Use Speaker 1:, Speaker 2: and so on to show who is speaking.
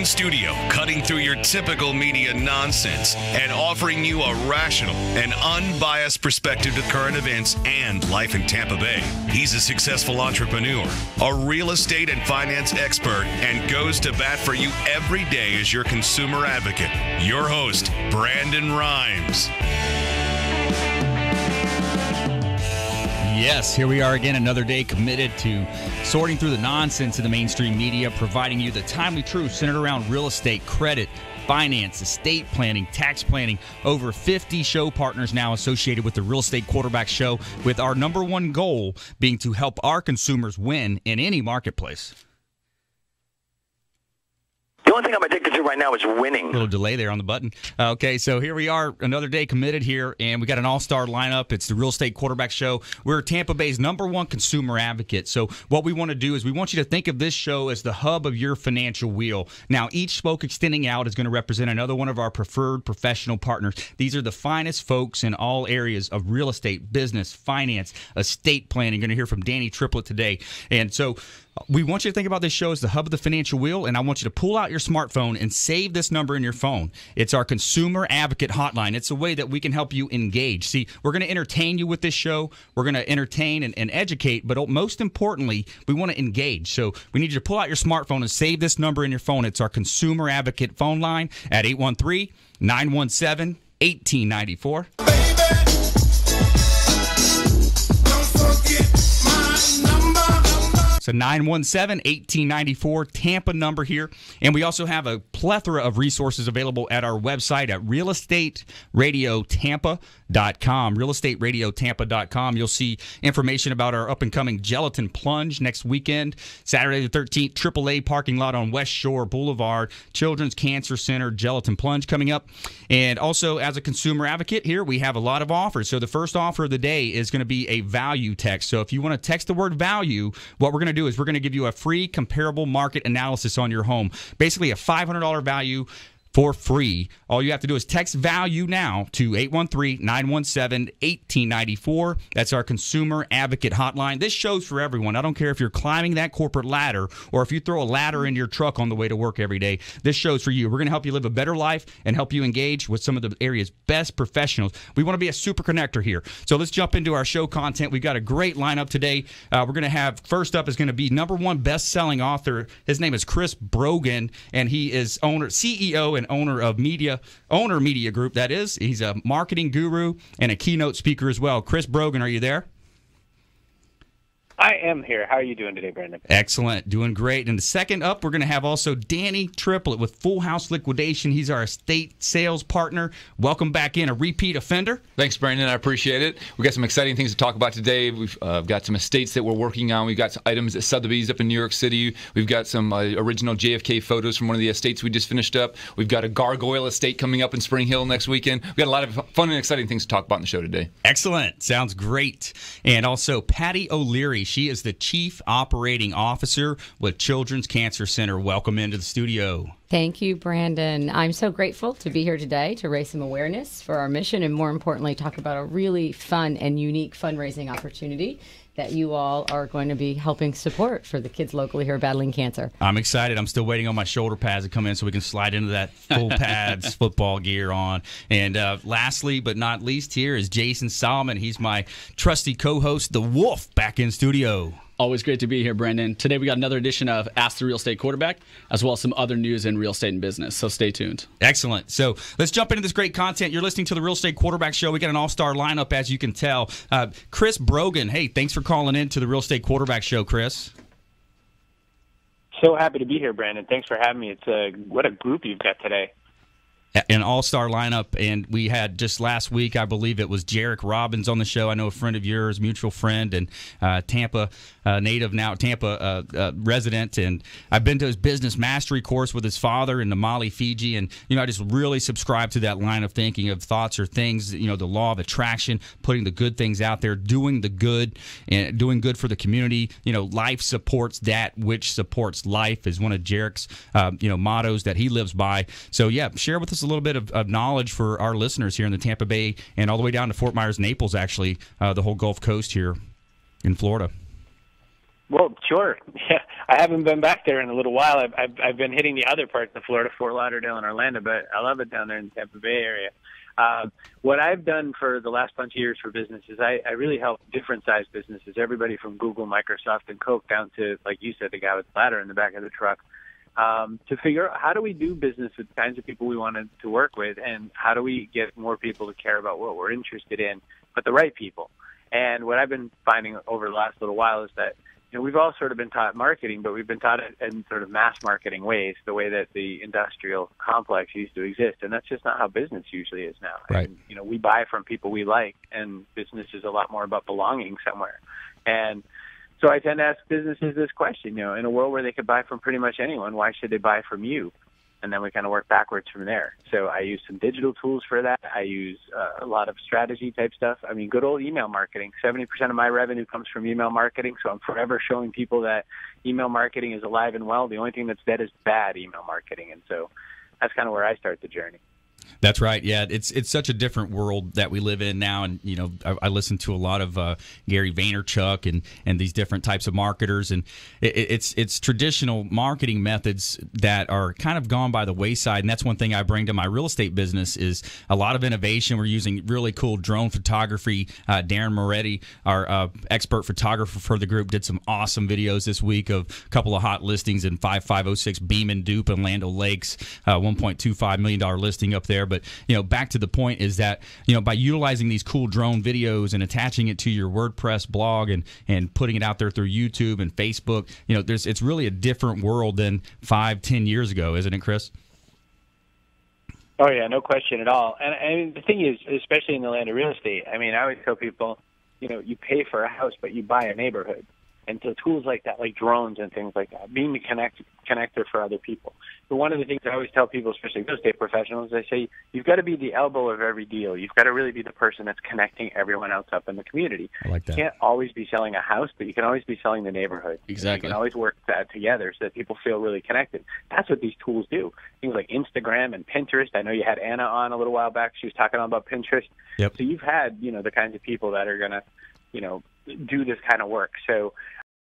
Speaker 1: studio, cutting through your typical media nonsense and offering you a rational and unbiased perspective to current events and life in Tampa Bay. He's a successful entrepreneur, a real estate and finance expert, and goes to bat for you every day as your consumer advocate. Your host, Brandon Rhymes.
Speaker 2: Yes, here we are again, another day committed to sorting through the nonsense of the mainstream media, providing you the timely truth centered around real estate, credit, finance, estate planning, tax planning. Over 50 show partners now associated with the Real Estate Quarterback Show, with our number one goal being to help our consumers win in any marketplace.
Speaker 3: The only thing I'm addicted to right now is winning.
Speaker 2: A little delay there on the button. Okay, so here we are, another day committed here, and we got an all-star lineup. It's the Real Estate Quarterback Show. We're Tampa Bay's number one consumer advocate. So what we want to do is we want you to think of this show as the hub of your financial wheel. Now, each spoke extending out is going to represent another one of our preferred professional partners. These are the finest folks in all areas of real estate, business, finance, estate planning. You're going to hear from Danny Triplett today. And so we want you to think about this show as the hub of the financial wheel, and I want you to pull out your smartphone and save this number in your phone. It's our consumer advocate hotline. It's a way that we can help you engage. See, we're going to entertain you with this show. We're going to entertain and educate, but most importantly, we want to engage. So we need you to pull out your smartphone and save this number in your phone. It's our consumer advocate phone line at 813-917-1894. So 917-1894, Tampa number here. And we also have a plethora of resources available at our website at realestateradiotampa.com. Realestateradiotampa.com. You'll see information about our up-and-coming Gelatin Plunge next weekend, Saturday the 13th, AAA parking lot on West Shore Boulevard, Children's Cancer Center, Gelatin Plunge coming up. And also, as a consumer advocate here, we have a lot of offers. So the first offer of the day is going to be a value text. So if you want to text the word value, what we're going to do is we're going to give you a free comparable market analysis on your home. Basically a $500 value for free. All you have to do is text value now to 813-917-1894. That's our consumer advocate hotline. This show's for everyone. I don't care if you're climbing that corporate ladder or if you throw a ladder into your truck on the way to work every day. This show's for you. We're going to help you live a better life and help you engage with some of the area's best professionals. We want to be a super connector here. So let's jump into our show content. We've got a great lineup today. We're going to have, first up is going to be number one best-selling author. His name is Chris Brogan, and he is CEO and owner of Media Group, that is. He's a marketing guru and a keynote speaker as well. Chris Brogan, are you there?
Speaker 4: I am here. How are you doing today, Brandon?
Speaker 2: Excellent. Doing great. And the second up, we're going to have also Danny Triplett with Full House Liquidation. He's our estate sales partner. Welcome back in, a repeat offender.
Speaker 5: Thanks, Brandon. I appreciate it. We've got some exciting things to talk about today. We've got some estates that we're working on. We've got some items at Sotheby's up in New York City. We've got some original JFK photos from one of the estates we just finished up. We've got a gargoyle estate coming up in Spring Hill next weekend. We've got a lot of fun and exciting things to talk about in the show today.
Speaker 2: Excellent. Sounds great. And also Patty O'Leary. She is the Chief Operating Officer with Children's Cancer Center. Welcome into the studio.
Speaker 6: Thank you, Brandon. I'm so grateful to be here today to raise some awareness for our mission and, more importantly, talk about a really fun and unique fundraising opportunity that you all are going to be helping support for the kids locally here battling cancer.
Speaker 2: I'm excited. I'm still waiting on my shoulder pads to come in so we can slide into that full pads football gear on. And lastly, but not least, here is Jason Sallman. He's my trusty co-host, The Wolf, back in studio.
Speaker 7: Always great to be here, Brandon. Today we got another edition of Ask the Real Estate Quarterback, as well as some other news in real estate and business, so stay tuned.
Speaker 2: Excellent. So let's jump into this great content. You're listening to the Real Estate Quarterback Show. We got an all-star lineup, as you can tell. Chris Brogan, hey, thanks for calling in to the Real Estate Quarterback Show, Chris.
Speaker 4: So happy to be here, Brandon. Thanks for having me. What a group you've got today.
Speaker 2: An all-star lineup, and we had just last week, I believe it was Jarek Robbins on the show. I know a friend of yours, mutual friend, and Tampa native, now Tampa resident, and I've been to his business mastery course with his father in Namale, Fiji, and I just really subscribe to that line of thinking of thoughts or things, the law of attraction, putting the good things out there, doing the good, and doing good for the community. Life supports that which supports life is one of Jarek's mottos that he lives by. So yeah, share with us a little bit of knowledge for our listeners here in the Tampa Bay and all the way down to Fort Myers, Naples, actually, the whole Gulf Coast here in Florida.
Speaker 4: Well, sure. Yeah, I haven't been back there in a little while. I've been hitting the other parts of Florida, Fort Lauderdale and Orlando, but I love it down there in the Tampa Bay area. What I've done for the last bunch of years for businesses, I really help different size businesses, everybody from Google, Microsoft, and Coke down to, like you said, the guy with the ladder in the back of the truck, to figure out how do we do business with the kinds of people we wanted to work with, and how do we get more people to care about what we're interested in, but the right people. And what I've been finding over the last little while is that we've all sort of been taught marketing, but we've been taught it in sort of mass marketing ways, the way that the industrial complex used to exist. And that's just not how business usually is now.
Speaker 2: Right.
Speaker 4: And, we buy from people we like, and business is a lot more about belonging somewhere. And so I tend to ask businesses this question, in a world where they could buy from pretty much anyone, why should they buy from you? And then we kind of work backwards from there. So I use some digital tools for that. I use a lot of strategy type stuff. I mean, good old email marketing. 70% of my revenue comes from email marketing. So I'm forever showing people that email marketing is alive and well. The only thing that's dead is bad email marketing. And so that's kind of where I start the journey.
Speaker 2: That's right. Yeah, it's such a different world that we live in now, and I listen to a lot of Gary Vaynerchuk and these different types of marketers, and it's traditional marketing methods that are kind of gone by the wayside. And that's one thing I bring to my real estate business is a lot of innovation. We're using really cool drone photography. Darren Moretti, our expert photographer for the group, did some awesome videos this week of a couple of hot listings in 5506 Beam and Dupe and Land O'Lakes, $1.25 million listing up there. But back to the point is that by utilizing these cool drone videos and attaching it to your WordPress blog and putting it out there through YouTube and Facebook, it's really a different world than 5-10 years ago, isn't it, Chris?
Speaker 4: Oh yeah, no question at all. And the thing is, especially in the land of real estate, I mean, I always tell people, you pay for a house, but you buy a neighborhood. And so tools like that, like drones and things like that, being the connector for other people. But one of the things I always tell people, especially real estate professionals, I say you've got to be the elbow of every deal. You've got to really be the person that's connecting everyone else up in the community.
Speaker 2: I like that.
Speaker 4: You can't always be selling a house, but you can always be selling the neighborhood.
Speaker 7: Exactly.
Speaker 4: You can always work that together so that people feel really connected. That's what these tools do. Things like Instagram and Pinterest. I know you had Anna on a little while back. She was talking about Pinterest.
Speaker 2: Yep.
Speaker 4: So you've had, the kinds of people that are going to, do this kind of work. So